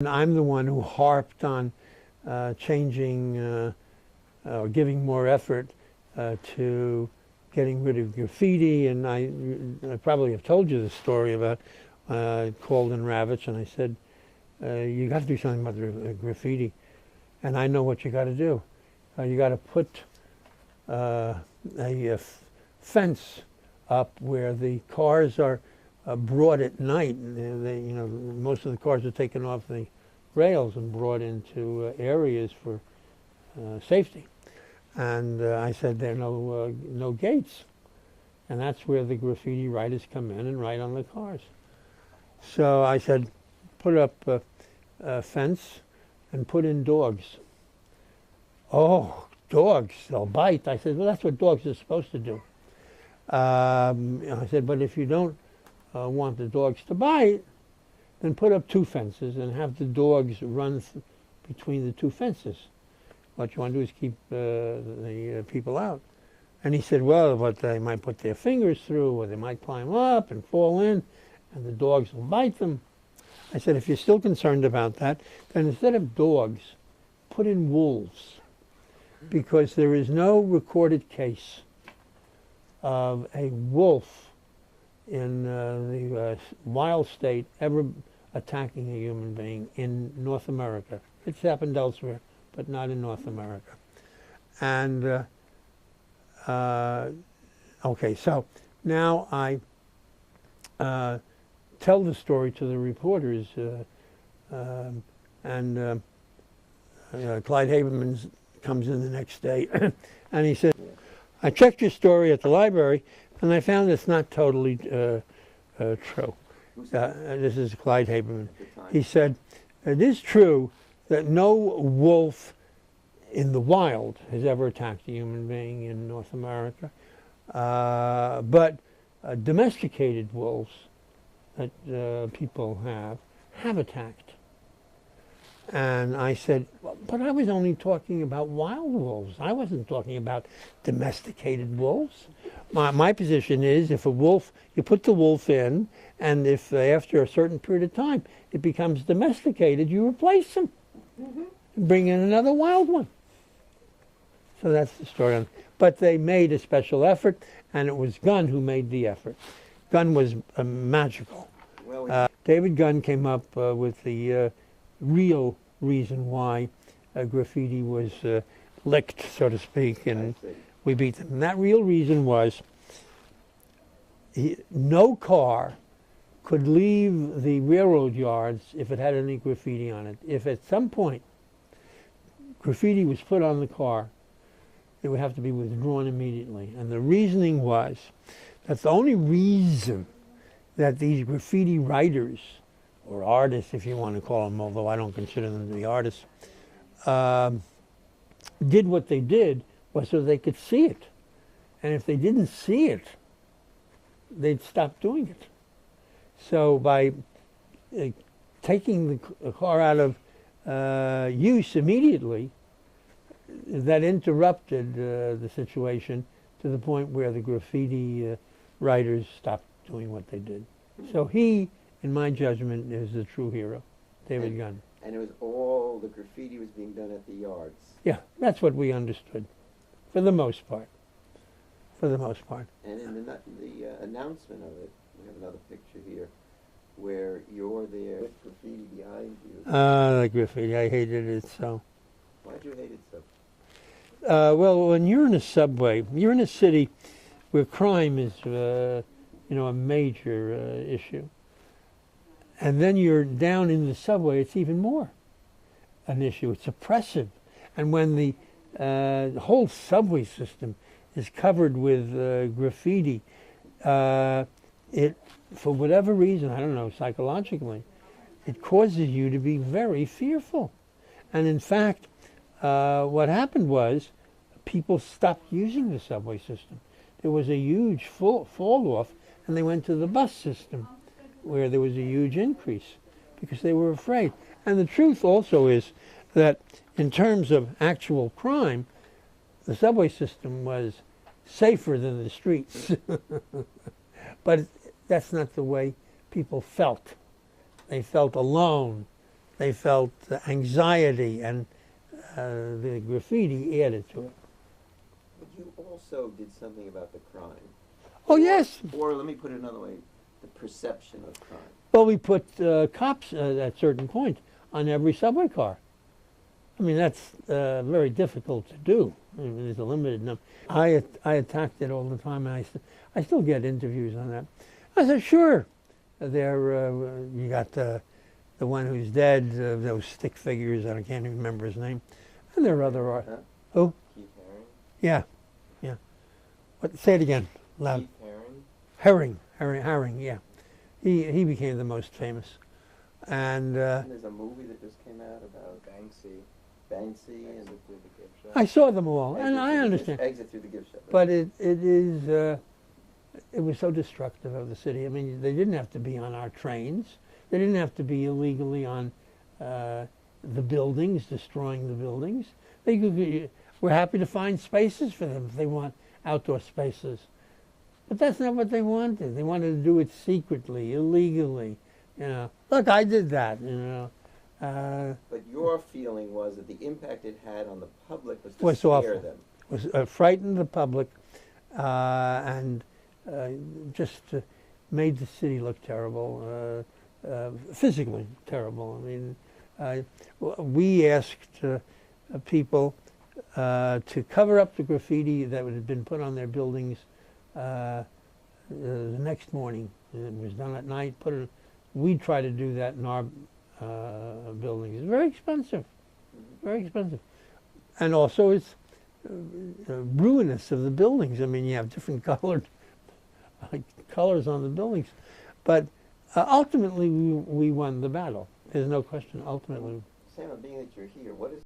And I'm the one who harped on changing or giving more effort to getting rid of graffiti. And I probably have told you the story about called in Ravitch, and I said, you got to do something about the graffiti. And I know what you got to do. You got to put a fence up where the cars are brought at night. Most of the cars are taken off the rails and brought into areas for safety. And I said there are no gates, and that's where the graffiti writers come in and write on the cars. So I said, put up a fence and put in dogs. Oh, dogs, they'll bite. I said, well, that's what dogs are supposed to do. I said, but if you don't want the dogs to bite, then put up two fences and have the dogs run between the two fences. What you want to do is keep the people out. And he said, well, but they might put their fingers through, or they might climb up and fall in, and the dogs will bite them. I said, if you're still concerned about that, then instead of dogs, put in wolves. Because there is no recorded case of a wolf in the wild state ever attacking a human being in North America. It's happened elsewhere, but not in North America. And, okay, so now I tell the story to the reporters, and Clyde Haberman comes in the next day, and he said, I checked your story at the library, and I found it's not totally true. This is Clyde Haberman. He said, it is true that no wolf in the wild has ever attacked a human being in North America, but domesticated wolves that people have attacked. And I said, but I was only talking about wild wolves. I wasn't talking about domesticated wolves. My position is, if a wolf, you put the wolf in, and if after a certain period of time it becomes domesticated, you replace them. Bring in another wild one. So that's the story. But they made a special effort, and it was Gunn who made the effort. Gunn was magical. David Gunn came up with the real reason why graffiti was licked, so to speak, and we beat them. And that real reason was no car could leave the railroad yards if it had any graffiti on it. If at some point graffiti was put on the car, it would have to be withdrawn immediately. And the reasoning was, that's the only reason that these graffiti writers, or artists, if you want to call them, although I don't consider them to be artists, did what they did was so they could see it. And if they didn't see it, they'd stop doing it. So by taking the car out of use immediately, that interrupted the situation to the point where the graffiti writers stopped doing what they did. So he, in my judgment, is the true hero, David Gunn. And it was all, the graffiti was being done at the yards. Yeah, that's what we understood, for the most part. For the most part. And in the announcement of it, we have another picture here, where you're there with graffiti behind you. The graffiti, I hated it so. Why'd you hate it so? Well, when you're in a subway, you're in a city where crime is, a major issue. And then you're down in the subway, it's even more an issue. It's oppressive. And when the whole subway system is covered with graffiti, it, for whatever reason, I don't know, psychologically, it causes you to be very fearful. And in fact, what happened was people stopped using the subway system. There was a huge fall off, and they went to the bus system, where there was a huge increase because they were afraid. And the truth also is that in terms of actual crime, the subway system was safer than the streets. But that's not the way people felt. They felt alone. they felt anxiety, and the graffiti added to it. But you also did something about the crime. Oh, yes. Or let me put it another way, the perception of crime. Well, we put cops at a certain point on every subway car. I mean, that's very difficult to do. I mean, there's a limited number. I attacked it all the time, and I still get interviews on that. I said, sure. There, you got the one who's dead, those stick figures, I can't even remember his name. And there are other art. Huh? Who? Keith Yeah, yeah. What, say it again, loud. Keith Haring? Herring, yeah. He became the most famous. And There's a movie that just came out about Banksy and I saw them all, and I understand. Exit through the gift shop. But it was so destructive of the city. I mean, they didn't have to be on our trains. They didn't have to be illegally on the buildings, destroying the buildings. We're happy to find spaces for them if they want outdoor spaces. But that's not what they wanted. They wanted to do it secretly, illegally. You know, look, I did that. You know. But your feeling was that the impact it had on the public was to Was scare awful. them. Was frightened the public, and just made the city look terrible, physically terrible. I mean, we asked people to cover up the graffiti that had been put on their buildings the next morning. It was done at night. We try to do that in our buildings. It's very expensive, very expensive, and also it's ruinous of the buildings. I mean, you have different colored colors on the buildings, but ultimately we won the battle. There's no question. Ultimately, Sam, being that you're here, what is